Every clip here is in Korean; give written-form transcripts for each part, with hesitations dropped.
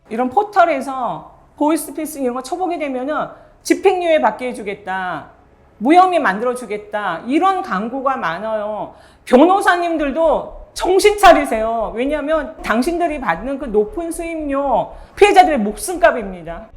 이런 포털에서 보이스피싱 이런 거 쳐보게 되면은 집행유예 받게 해주겠다, 무혐의 만들어주겠다, 이런 광고가 많아요. 변호사님들도 정신 차리세요. 왜냐하면 당신들이 받는 그 높은 수임료 피해자들의 목숨값입니다.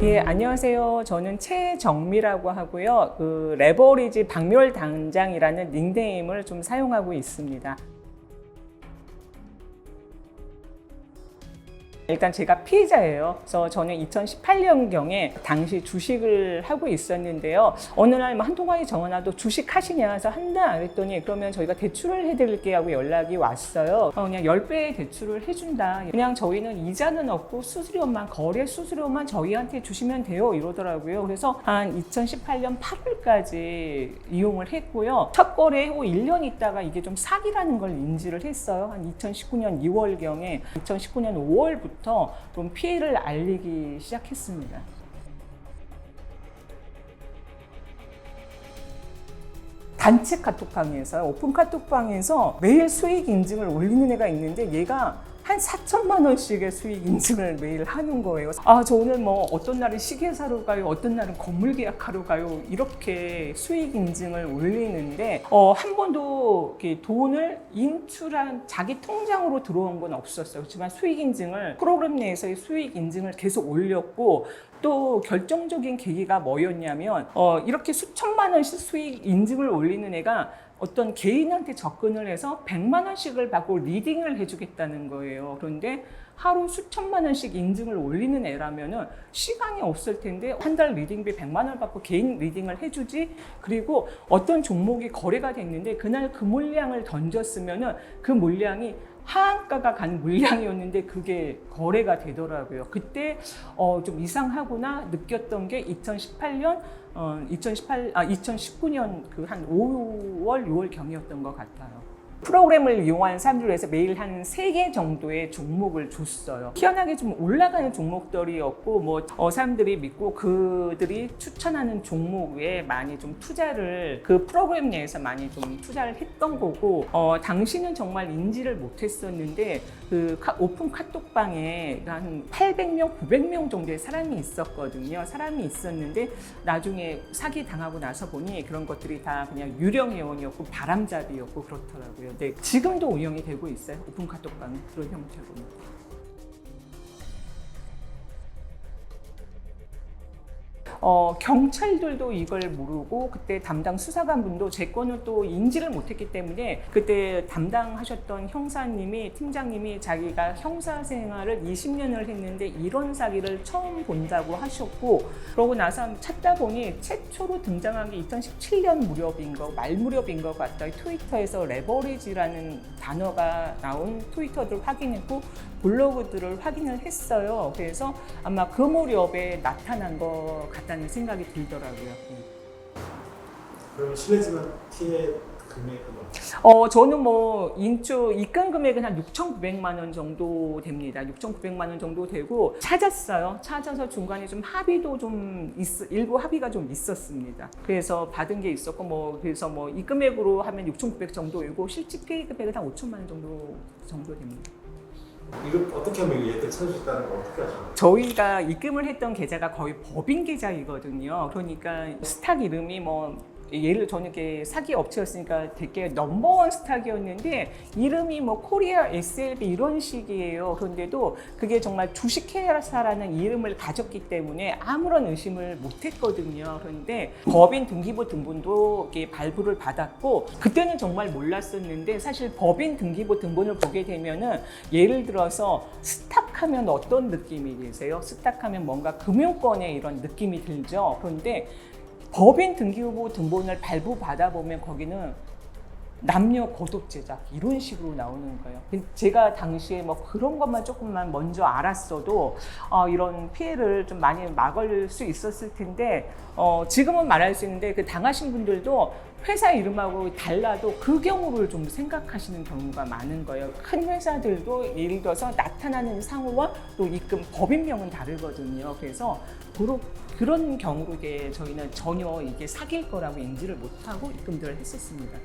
예, 안녕하세요. 저는 최정미라고 하고요. 그 레버리지 박멸 당장이라는 닉네임을 좀 사용하고 있습니다. 일단 제가 피해자예요. 그래서 저는 2018년경에 당시 주식을 하고 있었는데요. 어느 날 한 통화에 전화도 주식 하시냐 해서 한다 그랬더니 그러면 저희가 대출을 해드릴게 하고 연락이 왔어요. 그냥 10배의 대출을 해준다. 그냥 저희는 이자는 없고 수수료만, 거래 수수료만 저희한테 주시면 돼요 이러더라고요. 그래서 한 2018년 8월까지 이용을 했고요. 첫 거래 후 1년 있다가 이게 좀 사기라는 걸 인지를 했어요. 한 2019년 2월경에 2019년 5월부터 좀 피해를 알리기 시작했습니다. 단체 카톡방에서, 오픈 카톡방에서 매일 수익 인증을 올리는 애가 있는데 얘가 한 4천만 원씩의 수익 인증을 매일 하는 거예요. 아, 저 오늘 뭐 어떤 날은 시계 사러 가요, 어떤 날은 건물 계약하러 가요, 이렇게 수익 인증을 올리는데 한 번도 이렇게 돈을 인출한 자기 통장으로 들어온 건 없었어요. 그렇지만 수익 인증을, 프로그램 내에서의 수익 인증을 계속 올렸고, 또 결정적인 계기가 뭐였냐면 이렇게 수천만 원씩 수익 인증을 올리는 애가 어떤 개인한테 접근을 해서 100만 원씩을 받고 리딩을 해주겠다는 거예요. 그런데 하루 수천만 원씩 인증을 올리는 애라면은 시간이 없을 텐데 한 달 리딩비 100만 원 받고 개인 리딩을 해주지. 그리고 어떤 종목이 거래가 됐는데 그날 그 물량을 던졌으면은 그 물량이 하한가가 간 물량이었는데 그게 거래가 되더라고요. 그때 좀 이상하구나 느꼈던 게 2019년 그 한 5월, 6월 경이었던 것 같아요. 프로그램을 이용한 사람들을 위해서 매일 한 3개 정도의 종목을 줬어요. 희한하게 좀 올라가는 종목들이었고, 사람들이 믿고 그들이 추천하는 종목에 많이 좀 투자를, 그 프로그램 내에서 많이 좀 투자를 했던 거고, 당시는 정말 인지를 못했었는데, 그 오픈 카톡방에 한 800명, 900명 정도의 사람이 있었거든요. 사람이 있었는데, 나중에 사기 당하고 나서 보니 그런 것들이 다 그냥 유령 회원이었고, 바람잡이였고, 그렇더라고요. 네, 지금도 운영이 되고 있어요. 오픈 카톡방은 그런 형태로. 경찰들도 이걸 모르고 그때 담당 수사관분도 제 건을 또 인지를 못했기 때문에 그때 담당하셨던 형사님이, 팀장님이 자기가 형사 생활을 20년을 했는데 이런 사기를 처음 본다고 하셨고, 그러고 나서 찾다 보니 최초로 등장한 게 2017년 무렵인 거, 말 무렵인 것 같아요. 트위터에서 레버리지라는 단어가 나온 트위터들을 확인했고 블로그들을 확인을 했어요. 그래서 아마 그 무렵에 나타난 것 같다는 생각이 들더라고요. 그럼 실례지만 피해 금액은 저는 입금 금액은 한 6,900만 원 정도 됩니다. 6,900만 원 정도 되고 찾았어요. 찾아서 중간에 좀 합의도 일부 합의가 좀 있었습니다. 그래서 받은 게 있었고 그래서 입금액으로 하면 6,900 정도이고 실제 피해 금액은 한 5천만 원 정도 됩니다. 이거 어떻게 하면 얘들 찾으셨다는 거 어떻게 하죠? 저희가 입금을 했던 계좌가 거의 법인 계좌이거든요. 그러니까 스탁 이름이 예를 저는 이렇게 사기 업체였으니까 되게 넘버원 스탁이었는데 이름이 코리아 SLB 이런 식이에요. 그런데도 그게 정말 주식회사라는 이름을 가졌기 때문에 아무런 의심을 못했거든요. 그런데 법인 등기부 등본도 이렇게 발부를 받았고 그때는 정말 몰랐었는데 사실 법인 등기부 등본을 보게 되면은 예를 들어서 스탁하면 어떤 느낌이 드세요? 스탁하면 뭔가 금융권의 이런 느낌이 들죠. 그런데 법인 등기부 등본을 발부 받아보면 거기는 남녀 겉옷 제작 이런 식으로 나오는 거예요. 제가 당시에 뭐 그런 것만 조금만 먼저 알았어도 이런 피해를 좀 많이 막을 수 있었을 텐데 지금은 말할 수 있는데 그 당하신 분들도 회사 이름하고 달라도 그 경우를 좀 생각하시는 경우가 많은 거예요. 큰 회사들도 예를 들어서 나타나는 상호와 또 입금 법인명은 다르거든요. 그래서 그런 경우로 이게 저희는 전혀 이게 사기일 거라고 인지를 못하고 입금들을 했었습니다.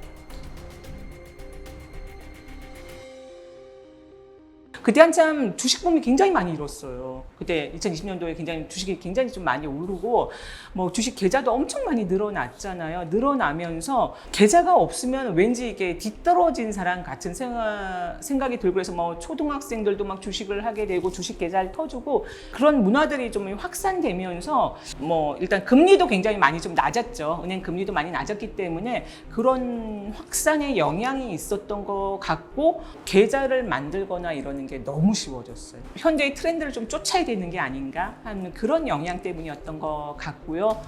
그때 한참 주식 붐이 굉장히 많이 일었어요. 그때 2020년도에 주식이 굉장히 좀 많이 오르고 뭐 주식 계좌도 엄청 많이 늘어났잖아요. 늘어나면서 계좌가 없으면 왠지 이게 뒤떨어진 사람 같은 생각이 들고 그래서 뭐 초등학생들도 막 주식을 하게 되고 주식 계좌를 터주고 그런 문화들이 좀 확산되면서 뭐 일단 금리도 굉장히 많이 좀 낮았죠. 은행 금리도 많이 낮았기 때문에 그런 확산의 영향이 있었던 것 같고 계좌를 만들거나 이러는 게 너무 쉬워졌어요. 현재의 트렌드를 좀 쫓아야 되는 게 아닌가 하는 그런 영향 때문이었던 것 같고요.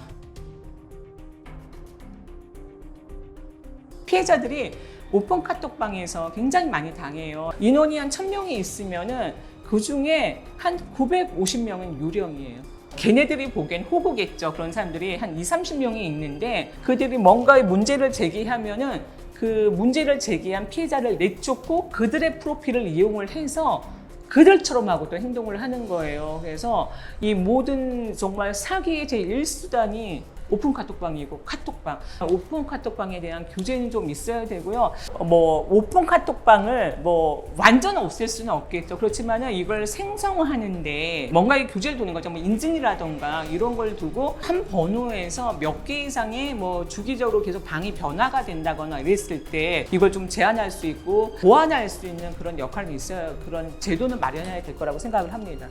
피해자들이 오픈 카톡방에서 굉장히 많이 당해요. 인원이 한 1000명이 있으면은 그 중에 한 950명은 유령이에요. 걔네들이 보기엔 호구겠죠. 그런 사람들이 한 20-30명이 있는데 그들이 뭔가의 문제를 제기하면은 그 문제를 제기한 피해자를 내쫓고 그들의 프로필을 이용을 해서 그들처럼 하고 또 행동을 하는 거예요. 그래서 이 모든 정말 사기의 제1수단이 오픈 카톡방이고 카톡방. 오픈 카톡방에 대한 규제는 좀 있어야 되고요. 뭐 오픈 카톡방을 뭐 완전 없앨 수는 없겠죠. 그렇지만은 이걸 생성하는데 뭔가의 규제를 두는 거죠. 뭐 인증이라던가 이런 걸 두고 한 번호에서 몇 개 이상의 뭐 주기적으로 계속 방이 변화가 된다거나 이랬을 때 이걸 좀 제한할 수 있고 보완할 수 있는 그런 역할이 있어야 그런 제도는 마련해야 될 거라고 생각을 합니다.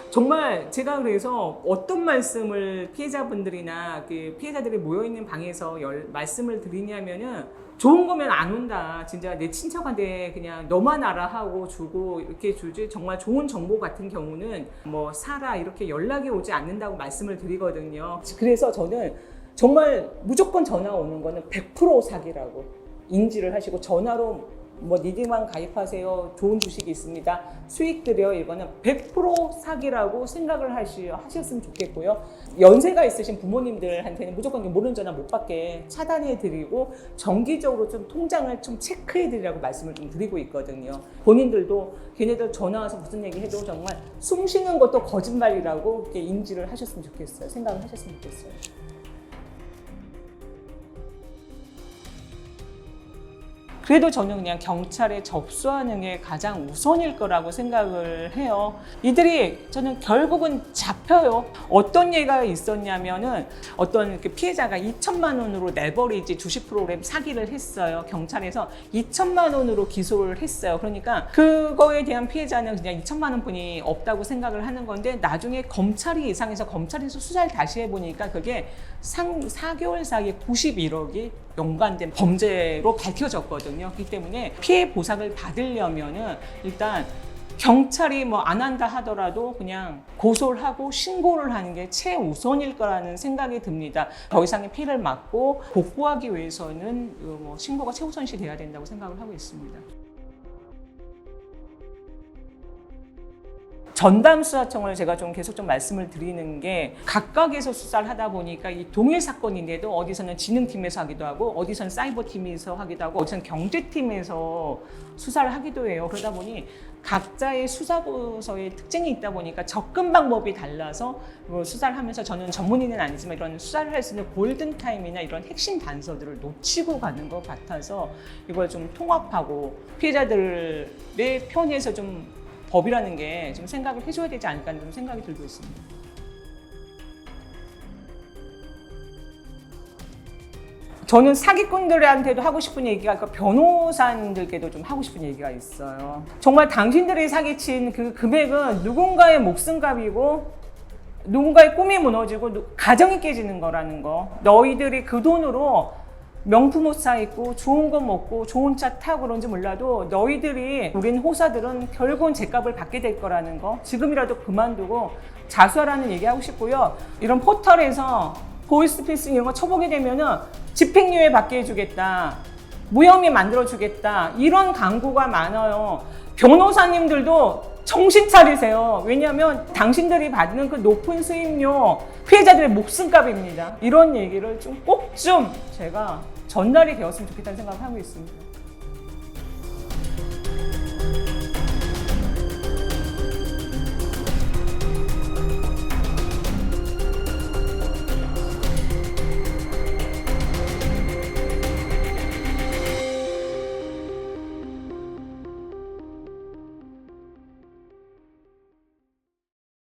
정말 제가 그래서 어떤 말씀을 피해자분들이나 그 피해자들이 모여있는 방에서 말씀을 드리냐면은 좋은 거면 안 온다. 진짜 내 친척한테 그냥 너만 알아 하고 주고 이렇게 주지 정말 좋은 정보 같은 경우는 뭐 사라 이렇게 연락이 오지 않는다고 말씀을 드리거든요. 그래서 저는 정말 무조건 전화 오는 거는 100% 사기라고 인지를 하시고 전화로 뭐 니들만 가입하세요. 좋은 주식이 있습니다. 수익 드려요. 이거는 100% 사기라고 생각을 하셨으면 좋겠고요. 연세가 있으신 부모님들한테는 무조건 모르는 전화 못 받게 차단해 드리고 정기적으로 좀 통장을 좀 체크해 드리라고 말씀을 좀 드리고 있거든요. 본인들도 걔네들 전화 와서 무슨 얘기 해도 정말 숨 쉬는 것도 거짓말이라고 이렇게 인지를 하셨으면 좋겠어요. 생각을 하셨으면 좋겠어요. 그래도 저는 그냥 경찰에 접수하는 게 가장 우선일 거라고 생각을 해요. 이들이 저는 결국은 잡혀요. 어떤 예가 있었냐면은 어떤 피해자가 2천만 원으로 레버리지 주식 프로그램 사기를 했어요. 경찰에서 2천만 원으로 기소를 했어요. 그러니까 그거에 대한 피해자는 그냥 2천만 원뿐이 없다고 생각을 하는 건데 나중에 검찰이 이상해서 검찰에서 수사를 다시 해보니까 그게 4개월 사이에 91억이 연관된 범죄로 밝혀졌거든요. 그렇기 때문에 피해 보상을 받으려면은 일단 경찰이 뭐 안 한다 하더라도 그냥 고소를 하고 신고를 하는 게 최우선일 거라는 생각이 듭니다. 더 이상의 피해를 막고 복구하기 위해서는 뭐 신고가 최우선시 돼야 된다고 생각을 하고 있습니다. 전담 수사청을 제가 좀 계속 좀 말씀을 드리는 게 각각에서 수사를 하다 보니까 이 동일 사건인데도 어디서는 지능팀에서 하기도 하고 어디서는 사이버팀에서 하기도 하고 어디서는 경제팀에서 수사를 하기도 해요. 그러다 보니 각자의 수사부서의 특징이 있다 보니까 접근 방법이 달라서 수사를 하면서 저는 전문의는 아니지만 이런 수사를 할 수 있는 골든타임이나 이런 핵심 단서들을 놓치고 가는 것 같아서 이걸 좀 통합하고 피해자들의 편에서 좀 법이라는 게 좀 생각을 해줘야 되지 않을까 하는 생각이 들고 있습니다. 저는 사기꾼들한테도 하고 싶은 얘기가 있고 변호사님들께도 좀 하고 싶은 얘기가 있어요. 정말 당신들이 사기친 그 금액은 누군가의 목숨값이고 누군가의 꿈이 무너지고 가정이 깨지는 거라는 거. 너희들이 그 돈으로 명품 옷 사 입고 좋은 거 먹고 좋은 차 타고 그런지 몰라도 너희들이 우린 호사들은 결국은 죗값을 받게 될 거라는 거 지금이라도 그만두고 자수하라는 얘기하고 싶고요. 이런 포털에서 보이스피싱 이런 거 쳐보게 되면은 집행유예 받게 해주겠다, 무혐의 만들어주겠다, 이런 광고가 많아요. 변호사님들도 정신 차리세요. 왜냐하면 당신들이 받는 그 높은 수임료 피해자들의 목숨값입니다. 이런 얘기를 좀 꼭 좀 제가 전달이 되었으면 좋겠다는 생각을 하고 있습니다.